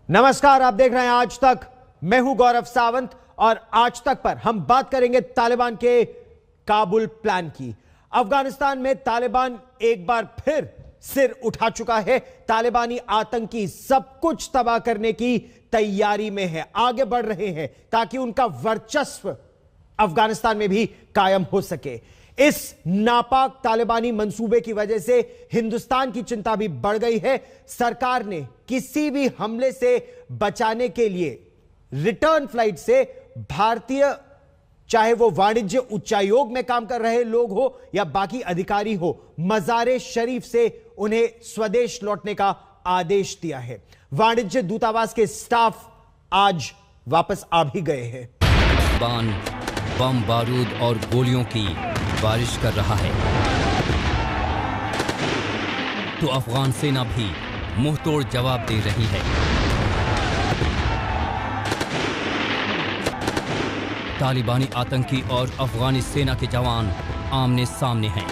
नमस्कार, आप देख रहे हैं आज तक। मैं हूं गौरव सावंत और आज तक पर हम बात करेंगे तालिबान के काबुल प्लान की। अफगानिस्तान में तालिबान एक बार फिर सिर उठा चुका है। तालिबानी आतंकी सब कुछ तबाह करने की तैयारी में है, आगे बढ़ रहे हैं ताकि उनका वर्चस्व अफगानिस्तान में भी कायम हो सके। इस नापाक तालिबानी मंसूबे की वजह से हिंदुस्तान की चिंता भी बढ़ गई है। सरकार ने किसी भी हमले से बचाने के लिए रिटर्न फ्लाइट से भारतीय, चाहे वो वाणिज्य उच्चायोग में काम कर रहे लोग हो या बाकी अधिकारी हो, मज़ारे शरीफ से उन्हें स्वदेश लौटने का आदेश दिया है। वाणिज्य दूतावास के स्टाफ आज वापस आ भी गए हैं। बम बारूद और गोलियों की बारिश कर रहा है तो अफगान सेना भी मुंहतोड़ जवाब दे रही है। तालिबानी आतंकी और अफगानी सेना के जवान आमने सामने हैं।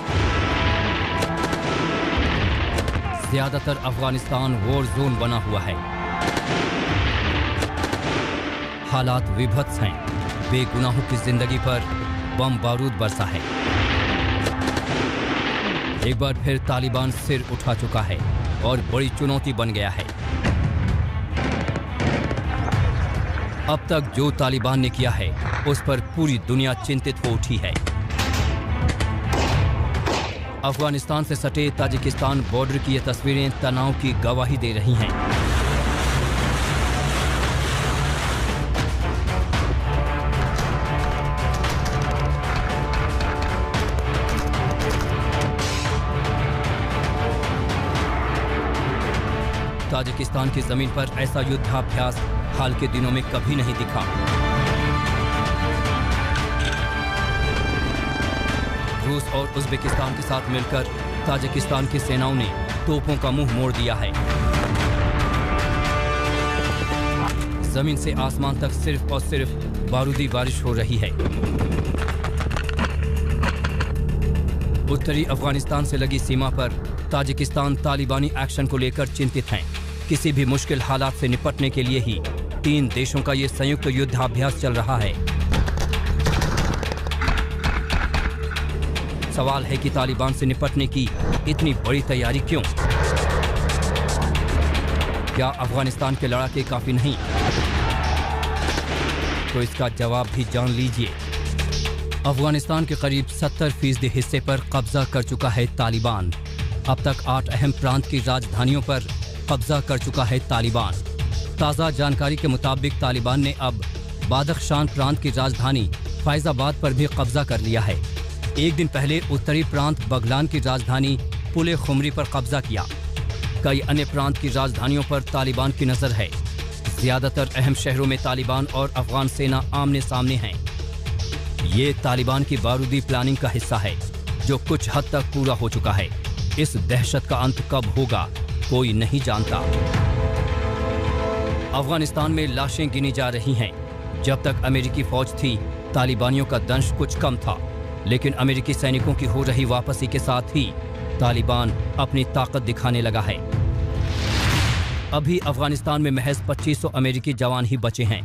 ज्यादातर अफगानिस्तान वॉर जोन बना हुआ है। हालात विभत्स हैं। बेगुनाहों की जिंदगी पर बम बारूद बरसा है। एक बार फिर तालिबान सिर उठा चुका है और बड़ी चुनौती बन गया है। अब तक जो तालिबान ने किया है उस पर पूरी दुनिया चिंतित हो उठी है। अफगानिस्तान से सटे ताजिकिस्तान बॉर्डर की ये तस्वीरें तनाव की गवाही दे रही हैं। ताजिकिस्तान की जमीन पर ऐसा युद्धाभ्यास हाल के दिनों में कभी नहीं दिखा। रूस और उज़्बेकिस्तान के साथ मिलकर ताजिकिस्तान की सेनाओं ने तोपों का मुंह मोड़ दिया है। जमीन से आसमान तक सिर्फ और सिर्फ बारूदी बारिश हो रही है। उत्तरी अफगानिस्तान से लगी सीमा पर ताजिकिस्तान तालिबानी एक्शन को लेकर चिंतित हैं। किसी भी मुश्किल हालात से निपटने के लिए ही तीन देशों का ये संयुक्त युद्धाभ्यास चल रहा है। सवाल है कि तालिबान से निपटने की इतनी बड़ी तैयारी क्यों? क्या अफगानिस्तान के लड़ाके काफी नहीं? तो इसका जवाब भी जान लीजिए। अफगानिस्तान के करीब 70% हिस्से पर कब्जा कर चुका है तालिबान। अब तक 8 अहम प्रांत की राजधानियों पर कब्जा कर चुका है तालिबान। ताज़ा जानकारी के मुताबिक तालिबान ने अब बादख्शान प्रांत की राजधानी फैजाबाद पर भी कब्जा कर लिया है। एक दिन पहले उत्तरी प्रांत बगलान की राजधानी पुले खुमरी पर कब्जा किया। कई अन्य प्रांत की राजधानियों पर तालिबान की नज़र है। ज्यादातर अहम शहरों में तालिबान और अफगान सेना आमने सामने हैं। ये तालिबान की बारूदी प्लानिंग का हिस्सा है जो कुछ हद तक पूरा हो चुका है। इस दहशत का अंत कब होगा कोई नहीं जानता। अफगानिस्तान में लाशें गिनी जा रही हैं। जब तक अमेरिकी फौज थी तालिबानियों का दंश कुछ कम था, लेकिन अमेरिकी सैनिकों की हो रही वापसी के साथ ही तालिबान अपनी ताकत दिखाने लगा है। अभी अफगानिस्तान में महज 2500 अमेरिकी जवान ही बचे हैं।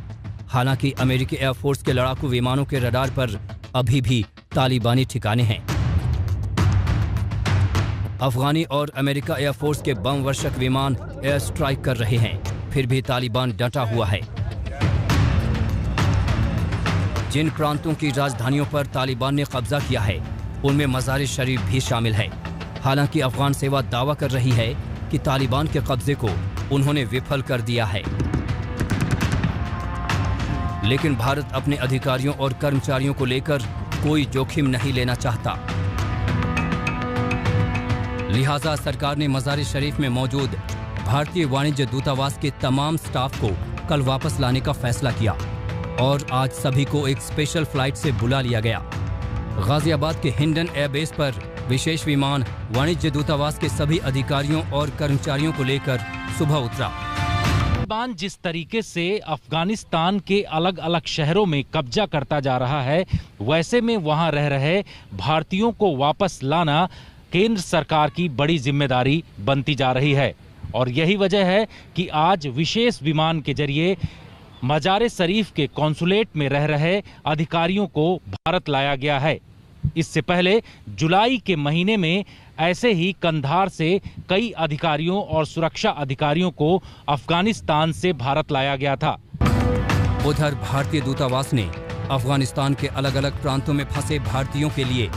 हालांकि अमेरिकी एयरफोर्स के लड़ाकू विमानों के रडार पर अभी भी तालिबानी ठिकाने हैं। अफगानी और अमेरिका एयरफोर्स के बम वर्षक विमान एयर स्ट्राइक कर रहे हैं, फिर भी तालिबान डटा हुआ है। जिन प्रांतों की राजधानियों पर तालिबान ने कब्जा किया है उनमें मज़ारे शरीफ भी शामिल है। हालांकि अफगान सेवा दावा कर रही है कि तालिबान के कब्जे को उन्होंने विफल कर दिया है, लेकिन भारत अपने अधिकारियों और कर्मचारियों को लेकर कोई जोखिम नहीं लेना चाहता। लिहाजा सरकार ने मज़ार शरीफ में मौजूद भारतीय वाणिज्य दूतावास के तमाम स्टाफ को कल वापस लाने का फैसला किया और आज सभी को एक स्पेशल फ्लाइट से बुला लिया गया। गाजियाबाद के हिंडन एयरबेस पर विशेष विमान वाणिज्य दूतावास के सभी अधिकारियों और कर्मचारियों को लेकर सुबह उतरा। तालिबान जिस तरीके से अफगानिस्तान के अलग अलग शहरों में कब्जा करता जा रहा है, वैसे में वहां रह रहे भारतीयों को वापस लाना केंद्र सरकार की बड़ी जिम्मेदारी बनती जा रही है। और यही वजह है कि आज विशेष विमान के जरिए मजार शरीफ के कॉन्सुलेट में रह रहे अधिकारियों को भारत लाया गया है। इससे पहले जुलाई के महीने में ऐसे ही कंधार से कई अधिकारियों और सुरक्षा अधिकारियों को अफगानिस्तान से भारत लाया गया था। उधर भारतीय दूतावास ने अफगानिस्तान के अलग अलग प्रांतों में फंसे भारतीयों के लिए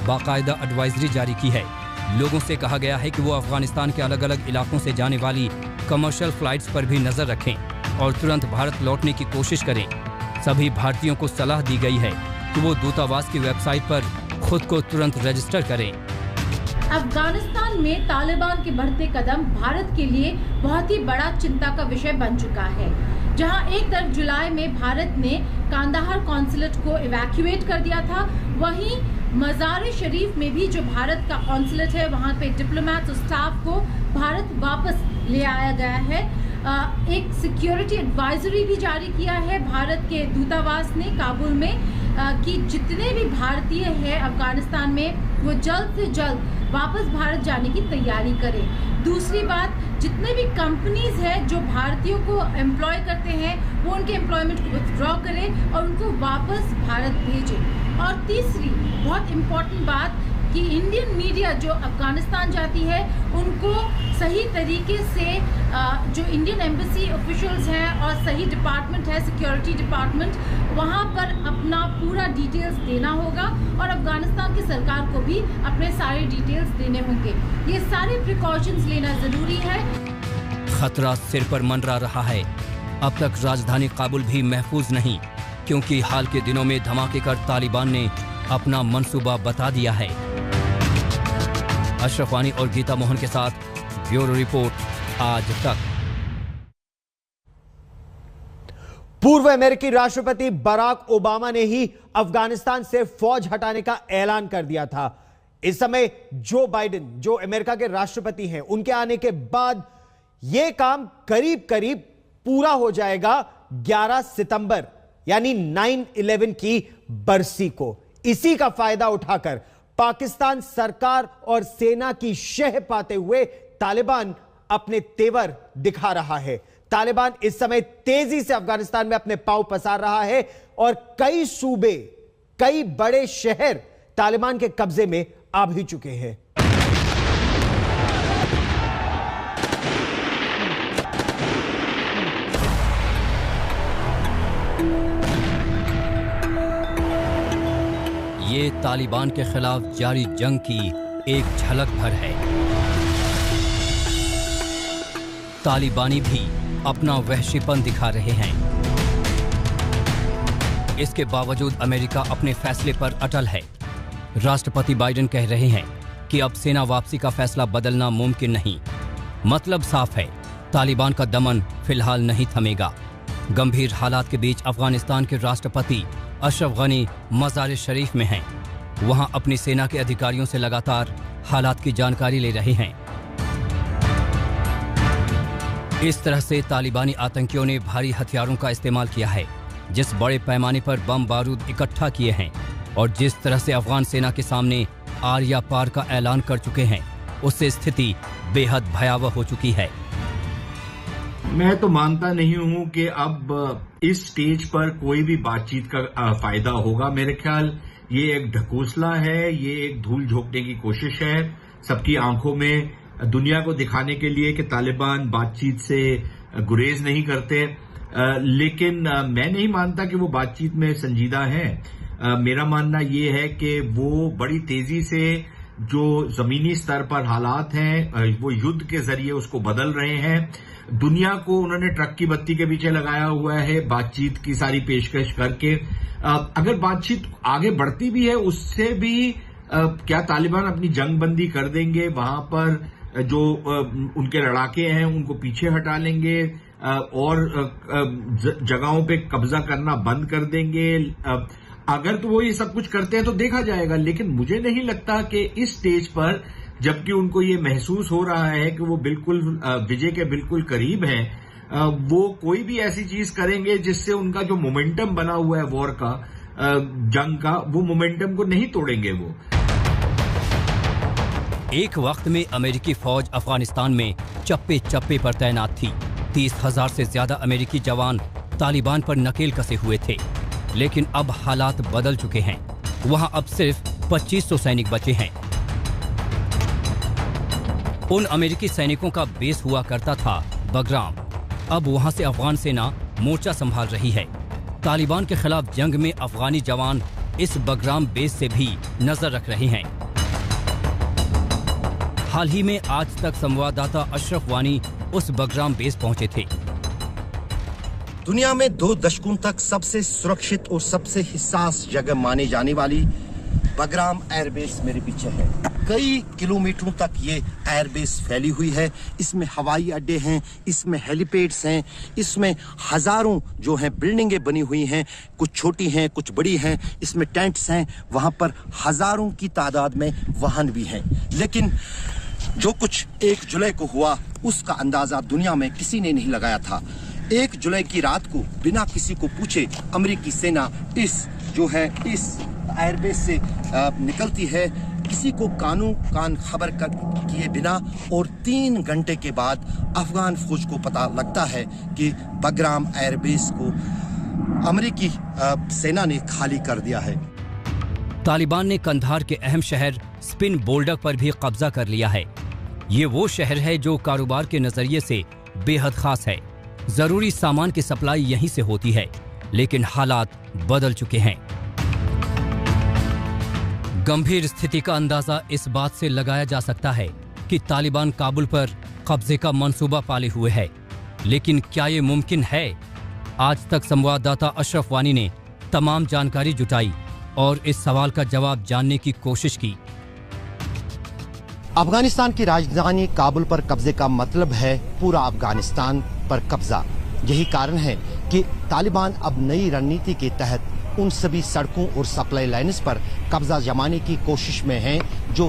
बाकायदा एडवाइजरी जारी की है। लोगों से कहा गया है कि वो अफगानिस्तान के अलग अलग इलाकों से जाने वाली कमर्शियल फ्लाइट्स पर भी नजर रखें और तुरंत भारत लौटने की कोशिश करें। सभी भारतीयों को सलाह दी गई है कि वो दूतावास की वेबसाइट पर खुद को तुरंत रजिस्टर करें। अफगानिस्तान में तालिबान के बढ़ते कदम भारत के लिए बहुत ही बड़ा चिंता का विषय बन चुका है। जहां एक तरफ जुलाई में भारत ने कांदाहार कॉन्सुलेट को इवैक्यूएट कर दिया था, वहीं मजार शरीफ में भी जो भारत का कॉन्सुलेट है वहां पे डिप्लोमेट्स और स्टाफ को भारत वापस ले आया गया है। एक सिक्योरिटी एडवाइजरी भी जारी किया है भारत के दूतावास ने काबुल में कि जितने भी भारतीय हैं अफगानिस्तान में वो जल्द से जल्द वापस भारत जाने की तैयारी करें। दूसरी बात, जितने भी कंपनीज हैं जो भारतीयों को एम्प्लॉय करते हैं वो उनके एम्प्लॉयमेंट को विथड्रॉ करें और उनको वापस भारत भेजें। और तीसरी बहुत इम्पोर्टेंट बात कि इंडियन मीडिया जो अफगानिस्तान जाती है उनको सही तरीके से जो इंडियन एम्बेसी ऑफिशियल्स हैं और सही डिपार्टमेंट है सिक्योरिटी डिपार्टमेंट, वहाँ पर अपना पूरा डिटेल्स देना होगा और अफगानिस्तान की सरकार को भी अपने सारे डिटेल्स देने होंगे। ये सारे प्रिकॉशंस लेना ज़रूरी है। खतरा सिर पर मंडरा रहा है। अब तक राजधानी काबुल भी महफूज नहीं, क्योंकि हाल के दिनों में धमाके कर तालिबान ने अपना मंसूबा बता दिया है। अशरफ वानी और गीता मोहन के साथ ब्यूरो रिपोर्ट, आज तक। पूर्व अमेरिकी राष्ट्रपति बराक ओबामा ने ही अफगानिस्तान से फौज हटाने का ऐलान कर दिया था। इस समय जो बाइडेन, जो अमेरिका के राष्ट्रपति हैं, उनके आने के बाद यह काम करीब करीब पूरा हो जाएगा 11 सितंबर यानी 9/11 की बरसी को। इसी का फायदा उठाकर पाकिस्तान सरकार और सेना की शह पाते हुए तालिबान अपने तेवर दिखा रहा है। तालिबान इस समय तेजी से अफगानिस्तान में अपने पांव पसार रहा है और कई सूबे, कई बड़े शहर तालिबान के कब्जे में आ भी चुके हैं। ये तालिबान के खिलाफ जारी जंग की एक झलक भर है। तालिबानी भी अपना वहशीपन दिखा रहे हैं। इसके बावजूद अमेरिका अपने फैसले पर अटल है। राष्ट्रपति बाइडेन कह रहे हैं कि अब सेना वापसी का फैसला बदलना मुमकिन नहीं। मतलब साफ है, तालिबान का दमन फिलहाल नहीं थमेगा। गंभीर हालात के बीच अफगानिस्तान के राष्ट्रपति अशरफ गनी मजार शरीफ में हैं। वहां अपनी सेना के अधिकारियों से लगातार हालात की जानकारी ले रहे हैं। इस तरह से तालिबानी आतंकियों ने भारी हथियारों का इस्तेमाल किया है, जिस बड़े पैमाने पर बम बारूद इकट्ठा किए हैं और जिस तरह से अफगान सेना के सामने आर या पार का ऐलान कर चुके हैं, उससे स्थिति बेहद भयावह हो चुकी है। मैं तो मानता नहीं हूं कि अब इस स्टेज पर कोई भी बातचीत का फायदा होगा। मेरे ख्याल ये एक ढकोसला है, ये एक धूल झोंकने की कोशिश है सबकी आंखों में, दुनिया को दिखाने के लिए कि तालिबान बातचीत से गुरेज नहीं करते। लेकिन मैं नहीं मानता कि वो बातचीत में संजीदा हैं। मेरा मानना ये है कि वो बड़ी तेजी से जो जमीनी स्तर पर हालात हैं वो युद्ध के जरिए उसको बदल रहे हैं। दुनिया को उन्होंने ट्रक की बत्ती के पीछे लगाया हुआ है बातचीत की सारी पेशकश करके। अगर बातचीत आगे बढ़ती भी है उससे भी क्या तालिबान अपनी जंगबंदी कर देंगे, वहां पर जो उनके लड़ाके हैं उनको पीछे हटा लेंगे और जगहों पे कब्जा करना बंद कर देंगे। अगर तो वो ये सब कुछ करते हैं तो देखा जाएगा, लेकिन मुझे नहीं लगता कि इस स्टेज पर, जबकि उनको ये महसूस हो रहा है कि वो बिल्कुल विजय के बिल्कुल करीब हैं, वो कोई भी ऐसी चीज करेंगे जिससे उनका जो मोमेंटम बना हुआ है वॉर का, जंग का, वो मोमेंटम को नहीं तोड़ेंगे वो। एक वक्त में अमेरिकी फौज अफगानिस्तान में चप्पे चप्पे पर तैनात थी। 30,000 से ज्यादा अमेरिकी जवान तालिबान पर नकेल कसे हुए थे। लेकिन अब हालात बदल चुके हैं। वहां अब सिर्फ 2500 सैनिक बचे हैं। उन अमेरिकी सैनिकों का बेस हुआ करता था बगराम। अब वहां से अफगान सेना मोर्चा संभाल रही है। तालिबान के खिलाफ जंग में अफगानी जवान इस बगराम बेस से भी नजर रख रहे हैं। हाल ही में आज तक संवाददाता अशरफ वानी उस बगराम बेस पहुंचे थे। दुनिया में 2 दशकों तक सबसे सुरक्षित और सबसे हिसास जगह मानी जाने वाली बगराम एयरबेस मेरे पीछे है। कई किलोमीटरों तक ये एयरबेस फैली हुई है। इसमें हवाई अड्डे हैं, इसमें हेलीपैड्स हैं, इसमें हजारों जो हैं बिल्डिंगें बनी हुई हैं, कुछ छोटी हैं कुछ बड़ी हैं। इसमें टेंट्स हैं, वहां पर हजारों की तादाद में वाहन भी हैं। लेकिन जो कुछ 1 जुलाई को हुआ उसका अंदाजा दुनिया में किसी ने नहीं लगाया था। 1 जुलाई की रात को बिना किसी को पूछे अमेरिकी सेना इस एयरबेस से निकलती है, किसी को कान खबर किए बिना, और 3 घंटे के बाद अफगान फौज को पता लगता है कि बगराम एयरबेस को अमेरिकी सेना ने खाली कर दिया है। तालिबान ने कंधार के अहम शहर स्पिन बोल्डक पर भी कब्जा कर लिया है। ये वो शहर है जो कारोबार के नजरिए से बेहद खास है। जरूरी सामान की सप्लाई यहीं से होती है। लेकिन हालात बदल चुके हैं। गंभीर स्थिति का अंदाजा इस बात से लगाया जा सकता है कि तालिबान काबुल पर कब्जे का मंसूबा पाले हुए है। लेकिन क्या ये मुमकिन है? आज तक संवाददाता अशरफ वानी ने तमाम जानकारी जुटाई और इस सवाल का जवाब जानने की कोशिश की। अफगानिस्तान की राजधानी काबुल पर कब्जे का मतलब है पूरा अफगानिस्तान पर कब्जा। यही कारण है कि तालिबान अब नई रणनीति के तहत उन सभी सड़कों और सप्लाई लाइन्स पर कब्जा जमाने की कोशिश में है जो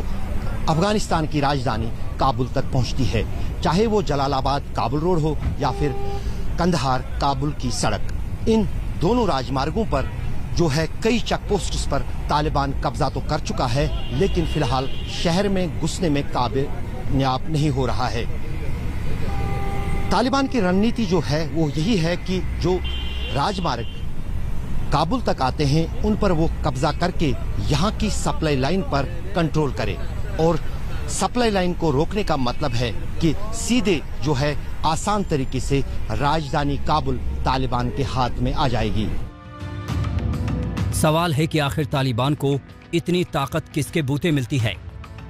अफगानिस्तान की राजधानी काबुल तक पहुंचती है, चाहे वो जलालाबाद काबुल रोड हो या फिर कंधार काबुल की सड़क। इन दोनों राजमार्गों पर जो है कई चेक पोस्ट्स पर तालिबान कब्जा तो कर चुका है, लेकिन फिलहाल शहर में घुसने में कामयाब नहीं हो रहा है। तालिबान की रणनीति जो है वो यही है कि जो राजमार्ग काबुल तक आते हैं उन पर वो कब्जा करके यहाँ की सप्लाई लाइन पर कंट्रोल करे, और सप्लाई लाइन को रोकने का मतलब है कि सीधे जो है आसान तरीके से राजधानी काबुल तालिबान के हाथ में आ जाएगी। सवाल है कि आखिर तालिबान को इतनी ताकत किसके बूते मिलती है?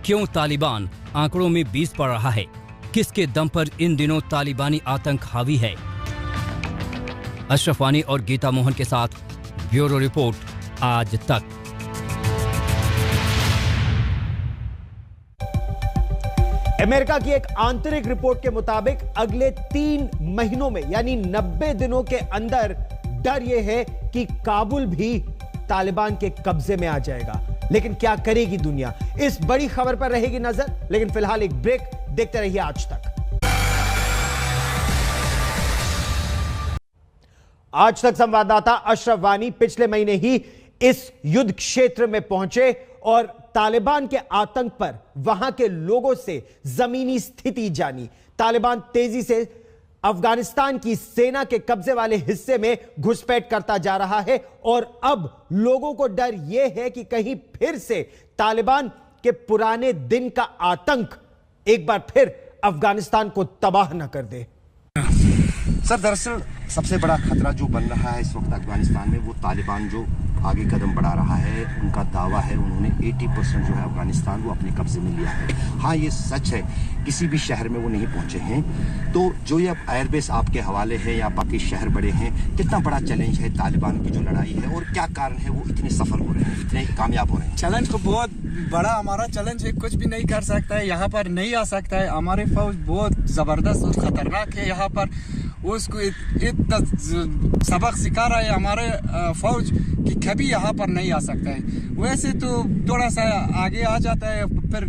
क्यों तालिबान आंकड़ों में 20 पड़ रहा है? किसके दम पर इन दिनों तालिबानी आतंक हावी है? अशरफ वानी और गीता मोहन के साथ ब्यूरो रिपोर्ट, आज तक। अमेरिका की एक आंतरिक रिपोर्ट के मुताबिक अगले 3 महीनों में यानी 90 दिनों के अंदर डर यह है कि काबुल भी तालिबान के कब्जे में आ जाएगा। लेकिन क्या करेगी दुनिया? इस बड़ी खबर पर रहेगी नजर। लेकिन फिलहाल एक ब्रेक, देखते रहिए आज तक। आज तक संवाददाता अशरफ वानी पिछले महीने ही इस युद्ध क्षेत्र में पहुंचे और तालिबान के आतंक पर वहां के लोगों से जमीनी स्थिति जानी। तालिबान तेजी से अफगानिस्तान की सेना के कब्जे वाले हिस्से में घुसपैठ करता जा रहा है और अब लोगों को डर यह है कि कहीं फिर से तालिबान के पुराने दिन का आतंक एक बार फिर अफगानिस्तान को तबाह न कर दे। सर, दरअसल सबसे बड़ा खतरा जो बन रहा है इस वक्त अफगानिस्तान में वो तालिबान जो आगे कदम बढ़ा रहा है। उनका दावा है उन्होंने 80% जो है अफगानिस्तान वो अपने कब्जे में लिया है। हाँ, ये सच है, किसी भी शहर में वो नहीं पहुंचे हैं। तो जो ये अब एयरबेस आपके हवाले है या बाकी शहर बड़े हैं, कितना बड़ा चैलेंज है तालिबान की जो लड़ाई है और क्या कारण है वो इतने सफल हो रहे हैं, इतने कामयाब हो रहे हैं? चैलेंज तो बहुत बड़ा हमारा चैलेंज है, कुछ भी नहीं कर सकता है, यहाँ पर नहीं आ सकता है। हमारे फौज बहुत जबरदस्त और खतरनाक है। यहाँ पर उसको इतना सबक सिखा रहा है हमारे फौज कि कभी यहाँ पर नहीं आ सकता है। वैसे तो थोड़ा सा आगे आ जाता है फिर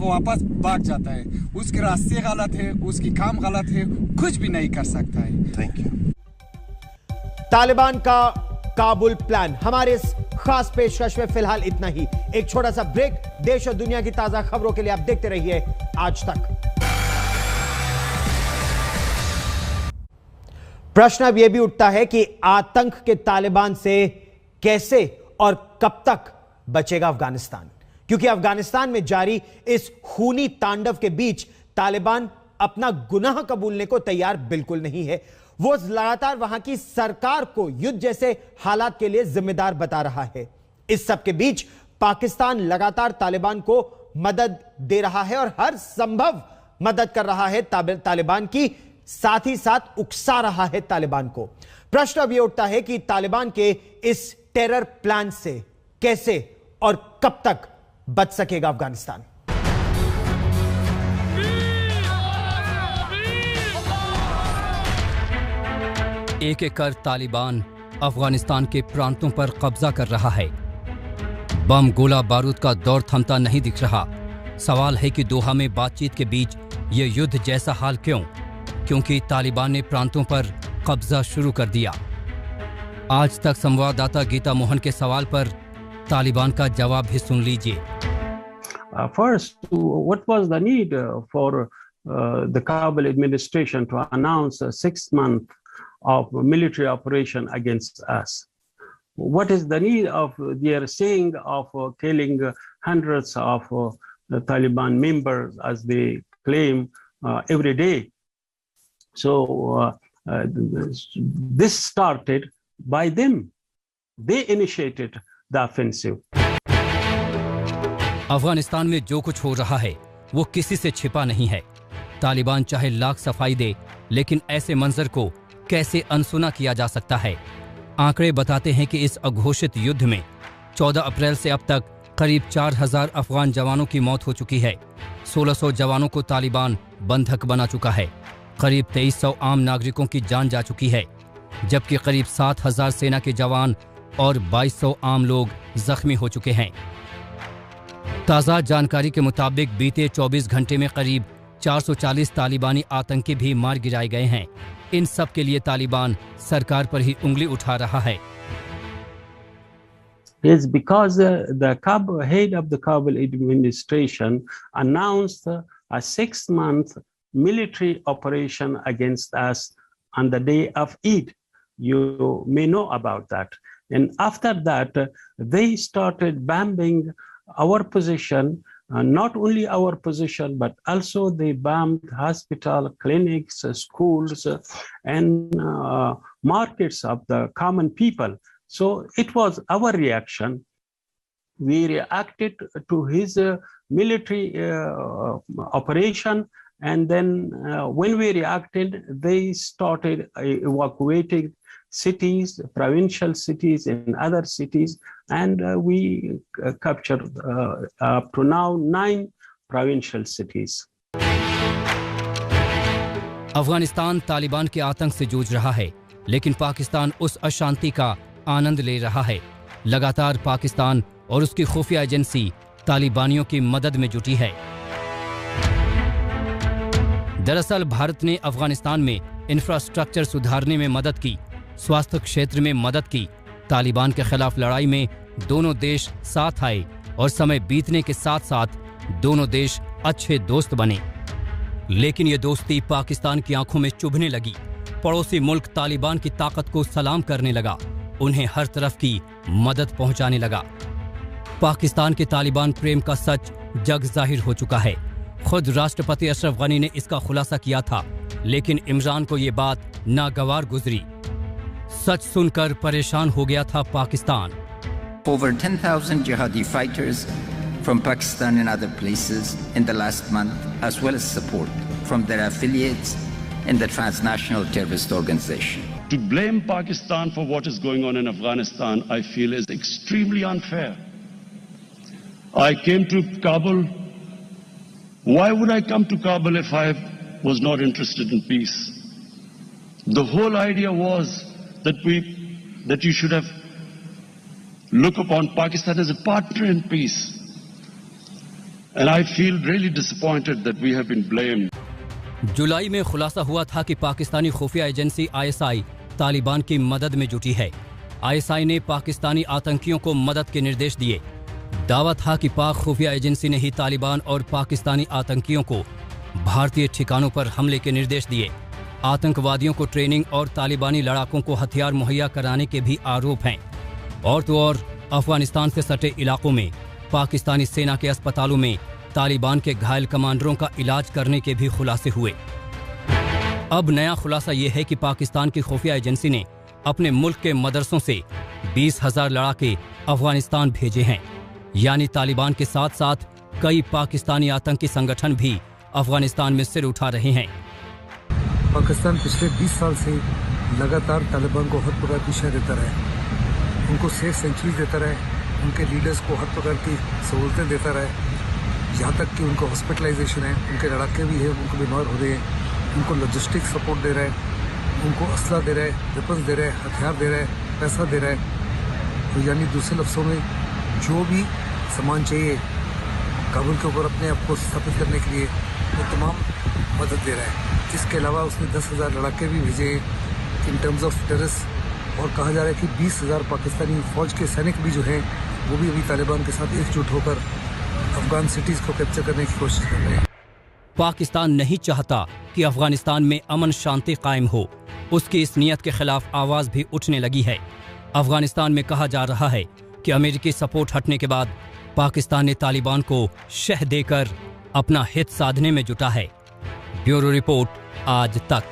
वापस भाग जाता है। उसके रास्ते गलत है, उसकी काम गलत है, कुछ भी नहीं कर सकता है। Thank you. तालिबान का काबुल प्लान, हमारे इस खास पेशकश में फिलहाल इतना ही। एक छोटा सा ब्रेक। देश और दुनिया की ताजा खबरों के लिए आप देखते रहिए आज तक। प्रश्न अब यह भी उठता है कि आतंक के तालिबान से कैसे और कब तक बचेगा अफगानिस्तान, क्योंकि अफगानिस्तान में जारी इस खूनी तांडव के बीच तालिबान अपना गुनाह कबूलने को तैयार बिल्कुल नहीं है। वो लगातार वहां की सरकार को युद्ध जैसे हालात के लिए जिम्मेदार बता रहा है। इस सब के बीच पाकिस्तान लगातार तालिबान को मदद दे रहा है और हर संभव मदद कर रहा है तालिबान की, साथ ही साथ उकसा रहा है तालिबान को। प्रश्न अब यह उठता है कि तालिबान के इस टेरर प्लान से कैसे और कब तक बच सकेगा अफगानिस्तान। एक एक कर तालिबान अफगानिस्तान के प्रांतों पर कब्जा कर रहा है। बम गोला बारूद का दौर थमता नहीं दिख रहा। सवाल है कि दोहा में बातचीत के बीच ये युद्ध जैसा हाल क्यों? क्योंकि तालिबान ने प्रांतों पर कब्जा शुरू कर दिया। आज तक संवाददाता गीता मोहन के सवाल पर तालिबान का जवाब भी सुन लीजिए। First, what was the need for the Kabul administration to announce a 6 month of military operation against us? What is the need of their saying of killing hundreds of the Taliban members as they claim every day? So this started by them. They initiated the offensive. Afghanistan में जो कुछ हो रहा है वो किसी से छिपा नहीं है। तालिबान चाहे लाख सफाई दे, लेकिन ऐसे मंजर को कैसे अनसुना किया जा सकता है। आंकड़े बताते हैं कि इस अघोषित युद्ध में 14 अप्रैल से अब तक करीब 4000 अफगान जवानों की मौत हो चुकी है। 1600 जवानों को तालिबान बंधक बना चुका है। करीब 2300 आम नागरिकों की जान जा चुकी है, जबकि करीब 7000 सेना के जवान और 2200 आम लोग जख्मी हो चुके हैं। ताज़ा जानकारी के मुताबिक बीते 24 घंटे में करीब 440 तालिबानी आतंकी भी मार गिराए गए हैं। इन सब के लिए तालिबान सरकार पर ही उंगली उठा रहा है। It's because the head of the Kabul administration announced a 6 month military operation against us on the day of Eid. You may know about that. And after that, they started bombing our position, not only our position, but also they bombed hospital, clinics, schools, and markets of the common people. So it was our reaction. We reacted to his military operation, and then when we reacted, they started evacuating cities, provincial cities and other cities, and we captured up to now 9 provincial cities. Afghanistan Taliban के आतंक से जूझ रहा है, लेकिन पाकिस्तान उस अशांति का आनंद ले रहा है। लगातार पाकिस्तान और उसकी खुफिया एजेंसी तालिबानियों की मदद में जुटी है। दरअसल भारत ने अफगानिस्तान में इंफ्रास्ट्रक्चर सुधारने में मदद की, स्वास्थ्य क्षेत्र में मदद की। तालिबान के खिलाफ लड़ाई में दोनों देश साथ आए और समय बीतने के साथ साथ दोनों देश अच्छे दोस्त बने। लेकिन ये दोस्ती पाकिस्तान की आंखों में चुभने लगी। पड़ोसी मुल्क तालिबान की ताकत को सलाम करने लगा, उन्हें हर तरफ की मदद पहुंचाने लगा। पाकिस्तान के तालिबान प्रेम का सच जग जाहिर हो चुका है। खुद राष्ट्रपति अशरफ गनी ने इसका खुलासा किया था, लेकिन इमरान को ये बात नागवार गुजरी। सच सुनकर परेशान हो गया था Pakistan. Over 10,000 jihadi fighters from Pakistan and other places in the last month, as well as support from their affiliates in the transnational terrorist organization. To blame Pakistan for what is going on in Afghanistan, I feel is extremely unfair. I came to Kabul. Why would I come to Kabul if I was not interested in peace? The whole idea was that you should have looked upon Pakistan as a partner in peace. And I feel really disappointed that we have been blamed. जुलाई में खुलासा हुआ था कि पाकिस्तानी खुफिया agency ISI Taliban की मदद में जुटी है। आईएसआई ने पाकिस्तानी आतंकियों को मदद के निर्देश दिए। दावा था कि पाक खुफिया एजेंसी ने ही तालिबान और पाकिस्तानी आतंकियों को भारतीय ठिकानों पर हमले के निर्देश दिए। आतंकवादियों को ट्रेनिंग और तालिबानी लड़ाकों को हथियार मुहैया कराने के भी आरोप हैं। और तो और अफगानिस्तान से सटे इलाकों में पाकिस्तानी सेना के अस्पतालों में तालिबान के घायल कमांडरों का इलाज करने के भी खुलासे हुए। अब नया खुलासा यह है कि पाकिस्तान की खुफिया एजेंसी ने अपने मुल्क के मदरसों से 20,000 लड़ाके अफगानिस्तान भेजे हैं। यानी तालिबान के साथ साथ कई पाकिस्तानी आतंकी संगठन भी अफगानिस्तान में सिर उठा रहे हैं। पाकिस्तान पिछले 20 साल से लगातार तालिबान को हर प्रकार की शह देता रहा, उनको सेफ सेंचुरी देता रहा, उनके लीडर्स को हर प्रकार की सहूलतें देता रहा, यहाँ तक कि उनको हॉस्पिटलाइजेशन है, उनके लड़ाके भी है, उनको बीमार हो रहे हैं, उनको लॉजिस्टिक सपोर्ट दे रहा है, उनको असला दे रहा है, वेपन्स दे रहा है, हथियार दे रहा है, पैसा दे रहा है। तो यानी दूसरे लफ्ज़ों में जो भी सामान चाहिए काबुल के ऊपर अपने आप को स्थापित करने के लिए वो तमाम मदद दे रहा है। इसके अलावा उसने 10,000 लड़ाके भी भेजे इन टर्म्स ऑफ टेररिस्ट, और कहा जा रहा है कि 20,000 पाकिस्तानी फ़ौज के सैनिक भी जो हैं वो भी अभी तालिबान के साथ एकजुट होकर अफगान सिटीज़ को कैप्चर करने की कोशिश कर रहे हैं। पाकिस्तान नहीं चाहता कि अफगानिस्तान में अमन शांति कायम हो। उसकी इस नीयत के खिलाफ आवाज़ भी उठने लगी है। अफगानिस्तान में कहा जा रहा है कि अमेरिकी सपोर्ट हटने के बाद पाकिस्तान ने तालिबान को शह देकर अपना हित साधने में जुटा है। ब्यूरो रिपोर्ट, आज तक।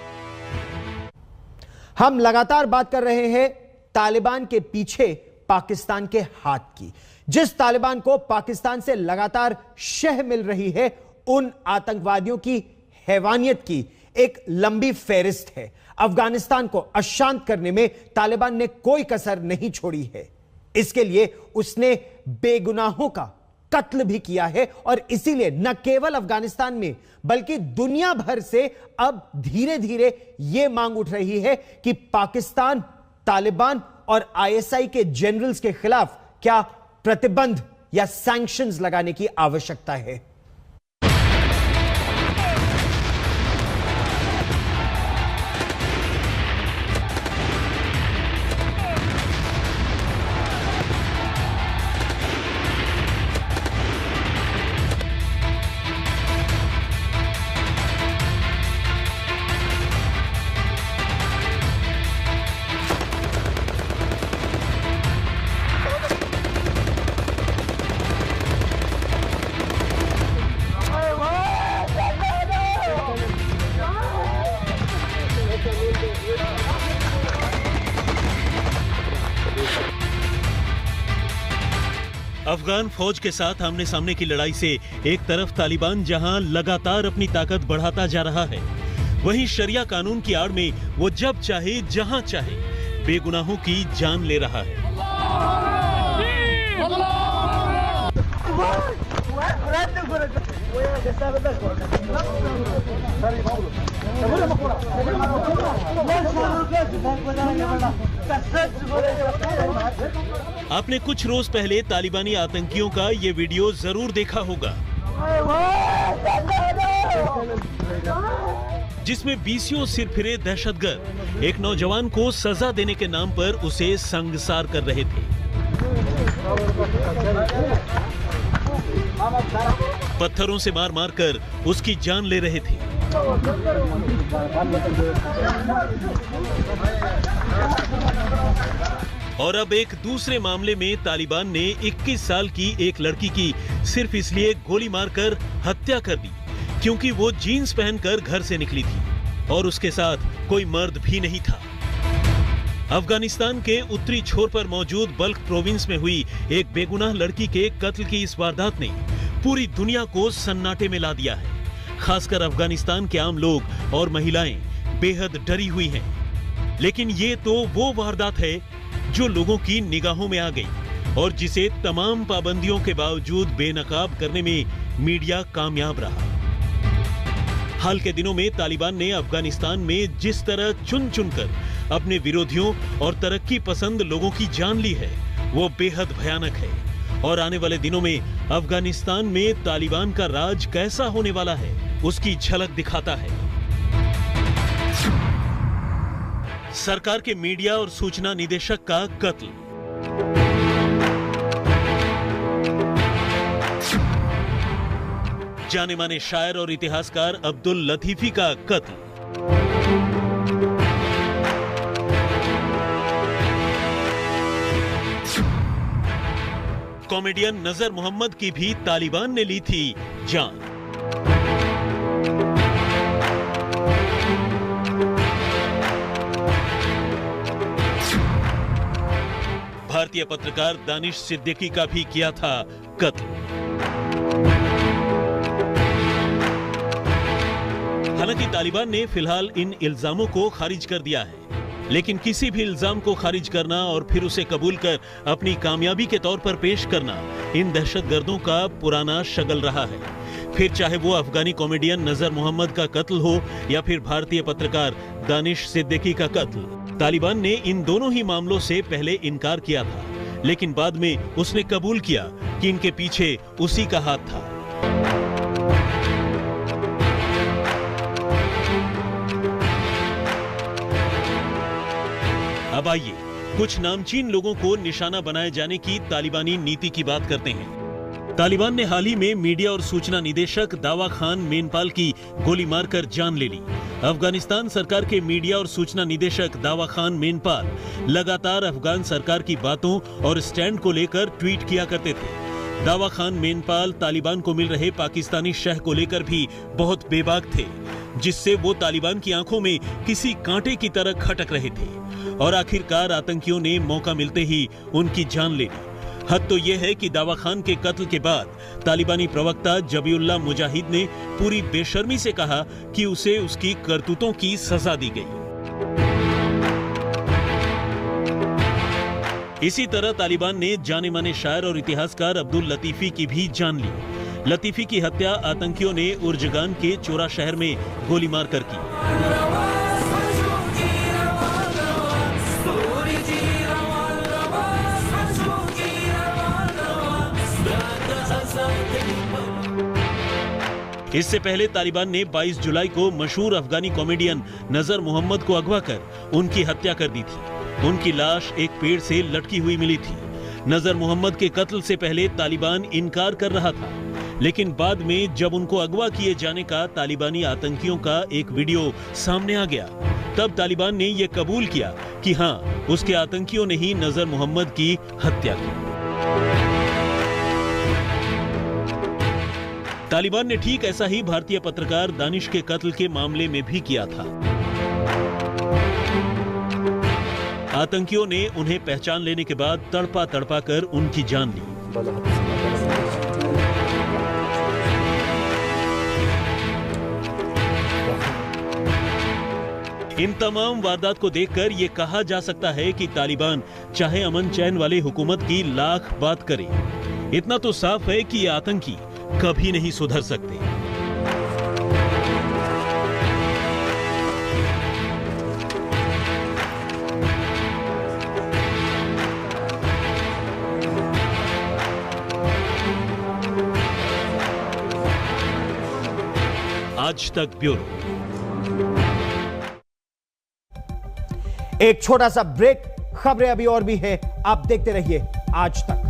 हम लगातार बात कर रहे हैं तालिबान के पीछे पाकिस्तान के हाथ की। जिस तालिबान को पाकिस्तान से लगातार शह मिल रही है, उन आतंकवादियों की हैवानियत की एक लंबी फेहरिस्त है। अफगानिस्तान को अशांत करने में तालिबान ने कोई कसर नहीं छोड़ी है। इसके लिए उसने बेगुनाहों का कत्ल भी किया है, और इसीलिए न केवल अफगानिस्तान में बल्कि दुनिया भर से अब धीरे धीरे यह मांग उठ रही है कि पाकिस्तान तालिबान और आईएसआई के जनरल्स के खिलाफ क्या प्रतिबंध या सैंक्शंस लगाने की आवश्यकता है। अफगान फौज के साथ आमने सामने की लड़ाई से एक तरफ तालिबान जहां लगातार अपनी ताकत बढ़ाता जा रहा है, वहीं शरिया कानून की आड़ में वो जब चाहे जहां चाहे बेगुनाहों की जान ले रहा है। आपने कुछ रोज पहले तालिबानी आतंकियों का ये वीडियो जरूर देखा होगा, जिसमें 20 सिरफिरे दहशतगर्द एक नौजवान को सजा देने के नाम पर उसे संगसार कर रहे थे। पत्थरों से मार मार कर उसकी जान ले रहे थे। और अब एक दूसरे मामले में तालिबान ने 21 साल की एक लड़की की सिर्फ इसलिए गोली मारकर हत्या कर दी क्योंकि वो जीन्स पहनकर घर से निकली थी और उसके साथ कोई मर्द भी नहीं था। अफगानिस्तान के उत्तरी छोर पर मौजूद बल्ख प्रोविंस में हुई एक बेगुनाह लड़की के कत्ल की इस वारदात ने पूरी दुनिया को सन्नाटे में ला दिया है। खासकर अफगानिस्तान के आम लोग और महिलाएं बेहद डरी हुई हैं। लेकिन ये तो वो वारदात है जो लोगों की निगाहों में आ गई और जिसे तमाम पाबंदियों के बावजूद बेनकाब करने में मीडिया कामयाब रहा। हाल के दिनों में तालिबान ने अफगानिस्तान में जिस तरह चुन चुनकर अपने विरोधियों और तरक्की पसंद लोगों की जान ली है, वो बेहद भयानक है। और आने वाले दिनों में अफगानिस्तान में तालिबान का राज कैसा होने वाला है, उसकी झलक दिखाता है। सरकार के मीडिया और सूचना निदेशक का कत्ल। जाने माने शायर और इतिहासकार अब्दुल लतीफी का कत्ल। कॉमेडियन नजर मोहम्मद की भी तालिबान ने ली थी जान। भारतीय पत्रकार दानिश सिद्दीकी का भी किया था कत्ल। हालांकि तालिबान ने फिलहाल इन इल्जामों को खारिज कर दिया है, लेकिन किसी भी इल्जाम को खारिज करना और फिर उसे कबूल कर अपनी कामयाबी के तौर पर पेश करना इन दहशतगर्दों का पुराना शगल रहा है। फिर चाहे वो अफगानी कॉमेडियन नजर मोहम्मद का कत्ल हो या फिर भारतीय पत्रकार दानिश सिद्दीकी का कत्ल, तालिबान ने इन दोनों ही मामलों से पहले इनकार किया था, लेकिन बाद में उसने कबूल किया कि इनके पीछे उसी का हाथ था। अब आइए कुछ नामचीन लोगों को निशाना बनाए जाने की तालिबानी नीति की बात करते हैं। तालिबान ने हाल ही में मीडिया और सूचना निदेशक दावा खान मेनपाल की गोली मारकर जान ले ली। अफगानिस्तान सरकार के मीडिया और सूचना निदेशक दावा खान मेनपाल लगातार अफगान सरकार की बातों और स्टैंड को लेकर ट्वीट किया करते थे। दावा खान मेनपाल तालिबान को मिल रहे पाकिस्तानी शह को लेकर भी बहुत बेबाक थे, जिससे वो तालिबान की आंखों में किसी कांटे की तरह खटक रहे थे और आखिरकार आतंकियों ने मौका मिलते ही उनकी जान ले ली। हद तो यह है कि दावा खान के कत्ल के बाद तालिबानी प्रवक्ता जबीउल्लाह मुजाहिद ने पूरी बेशर्मी से कहा कि उसे उसकी करतूतों की सजा दी गई। इसी तरह तालिबान ने जाने माने शायर और इतिहासकार अब्दुल लतीफी की भी जान ली। लतीफी की हत्या आतंकियों ने उर्जगान के चोरा शहर में गोली मारकर की। इससे पहले तालिबान ने 22 जुलाई को मशहूर अफगानी कॉमेडियन नजर मोहम्मद को अगवा कर उनकी हत्या कर दी थी। उनकी लाश एक पेड़ से लटकी हुई मिली थी। नजर मोहम्मद के कत्ल से पहले तालिबान इनकार कर रहा था, लेकिन बाद में जब उनको अगवा किए जाने का तालिबानी आतंकियों का एक वीडियो सामने आ गया, तब तालिबान ने यह कबूल किया कि हां, उसके आतंकियों ने ही नजर मोहम्मद की हत्या की। तालिबान ने ठीक ऐसा ही भारतीय पत्रकार दानिश के कत्ल के मामले में भी किया था। आतंकियों ने उन्हें पहचान लेने के बाद तड़पा तड़पा कर उनकी जान ली। इन तमाम वारदात को देखकर यह कहा जा सकता है कि तालिबान चाहे अमन चैन वाले हुकूमत की लाख बात करे, इतना तो साफ है कि ये आतंकी कभी नहीं सुधर सकते। आज तक ब्यूरो। एक छोटा सा ब्रेक, खबरें अभी और भी है, आप देखते रहिए आज तक।